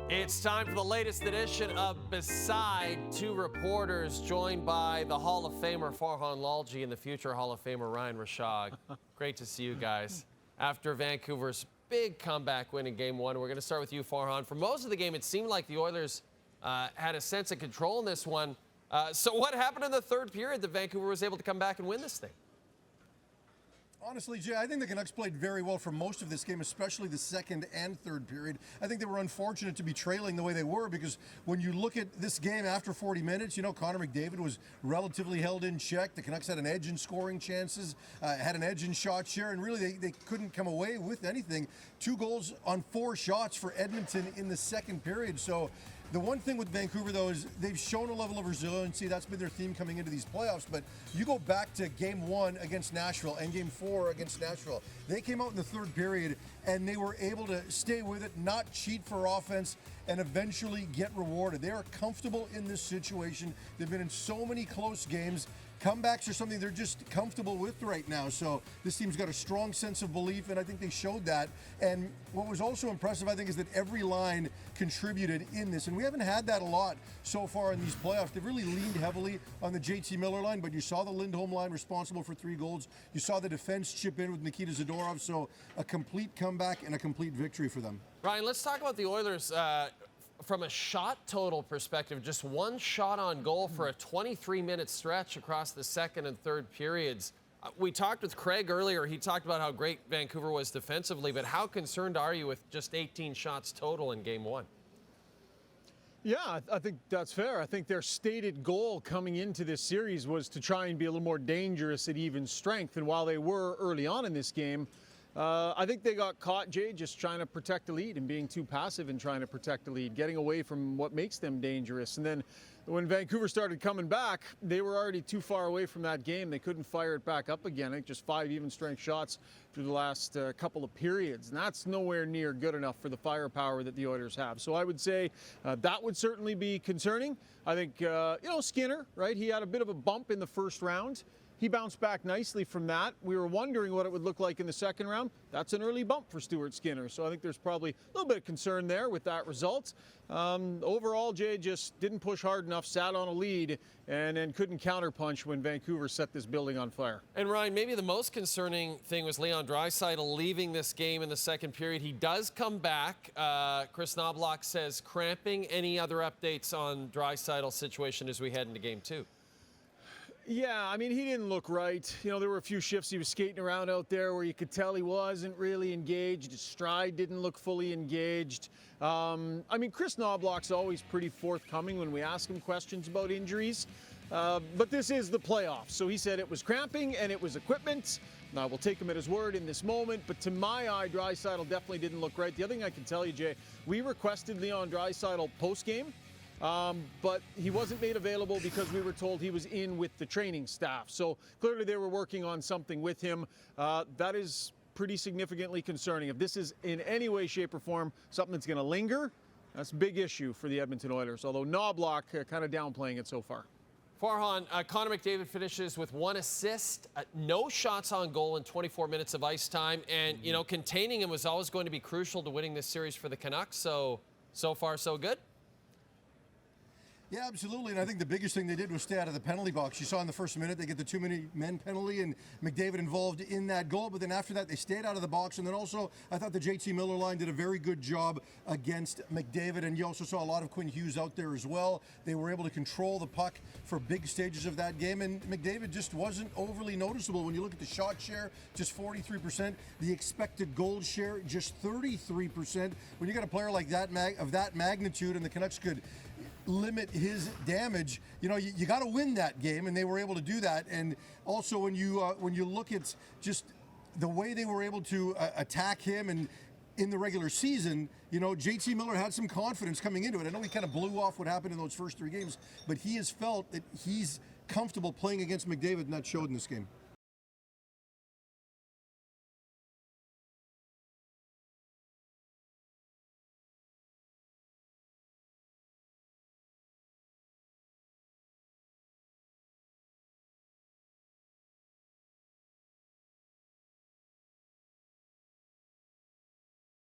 It's time for the latest edition of Beside Two Reporters, joined by the Hall of Famer Farhan Lalji and the future Hall of Famer Ryan Rishaug. Great to see you guys. After Vancouver's big comeback win in Game 1, we're going to start with you, Farhan. For most of the game, it seemed like the Oilers had a sense of control in this one. So what happened in the third period that Vancouver was able to come back and win this thing? Honestly, Jay, I think the Canucks played very well for most of this game, especially the second and third period. I think they were unfortunate to be trailing the way they were because when you look at this game after 40 minutes, you know, Connor McDavid was relatively held in check. The Canucks had an edge in scoring chances, had an edge in shot share, and really they couldn't come away with anything. 2 goals on 4 shots for Edmonton in the second period. So the one thing with Vancouver, though, is they've shown a level of resiliency. That's been their theme coming into these playoffs. But you go back to Game 1 against Nashville and Game 4 against Nashville. They came out in the third period, and they were able to stay with it, not cheat for offense, and eventually get rewarded. They are comfortable in this situation. They've been in so many close games. Comebacks are something they're just comfortable with right now. So this team's got a strong sense of belief, and I think they showed that. And what was also impressive, I think, is that every line contributed in this. And we haven't had that a lot so far in these playoffs. They've really leaned heavily on the JT Miller line, but you saw the Lindholm line responsible for 3 goals. You saw the defense chip in with Nikita Zadorov. So a complete comeback and a complete victory for them. Ryan, let's talk about the Oilers. From a shot total perspective, just 1 shot on goal for a 23-minute stretch across the second and third periods. We talked with Craig earlier. He talked about how great Vancouver was defensively, but how concerned are you with just 18 shots total in Game 1? Yeah, I think that's fair. I think their stated goal coming into this series was to try and be a little more dangerous at even strength. And while they were early on in this game, I think they got caught, Jay, just trying to protect the lead and being too passive in trying to protect the lead, getting away from what makes them dangerous. And then when Vancouver started coming back, they were already too far away from that game. They couldn't fire it back up again. I think just 5 even strength shots through the last couple of periods. And that's nowhere near good enough for the firepower that the Oilers have. So I would say that would certainly be concerning. I think, Skinner, right? He had a bit of a bump in the first round. He bounced back nicely from that. We were wondering what it would look like in the second round. That's an early bump for Stuart Skinner. So I think there's probably a little bit of concern there with that result. Overall, Jay just didn't push hard enough, sat on a lead, and then couldn't counterpunch when Vancouver set this building on fire. And Ryan, maybe the most concerning thing was Leon Draisaitl leaving this game in the second period. He does come back. Chris Knobloch says cramping. Any other updates on Draisaitl's situation as we head into Game 2? Yeah, I mean, he didn't look right. You know, there were a few shifts he was skating around out there where you could tell he wasn't really engaged. His stride didn't look fully engaged. Chris Knobloch's always pretty forthcoming when we ask him questions about injuries. But this is the playoffs. So he said it was cramping and it was equipment. Now, we'll take him at his word in this moment. But to my eye, Draisaitl definitely didn't look right. The other thing I can tell you, Jay, we requested Leon Draisaitl post-game. But he wasn't made available because we were told he was in with the training staff. So clearly they were working on something with him. That is pretty significantly concerning. If this is in any way, shape, or form something that's going to linger, that's a big issue for the Edmonton Oilers, although Knobloch kind of downplaying it so far. Farhan, Connor McDavid finishes with 1 assist, no shots on goal in 24 minutes of ice time. And, containing him was always going to be crucial to winning this series for the Canucks. So far, so good? Yeah, absolutely. And I think the biggest thing they did was stay out of the penalty box. You saw in the first minute they get the too many men penalty and McDavid involved in that goal. But then after that, they stayed out of the box. And then also, I thought the JT Miller line did a very good job against McDavid. And you also saw a lot of Quinn Hughes out there as well. They were able to control the puck for big stages of that game. And McDavid just wasn't overly noticeable. When you look at the shot share, just 43%. The expected goal share, just 33%. When you got a player like that of that magnitude and the Canucks could limit his damage, you got to win that game, and they were able to do that. And also when you look at just the way they were able to attack him and in the regular season, JT Miller had some confidence coming into it. I know he kind of blew off what happened in those first 3 games, but he has felt that he's comfortable playing against McDavid, and that showed in this game.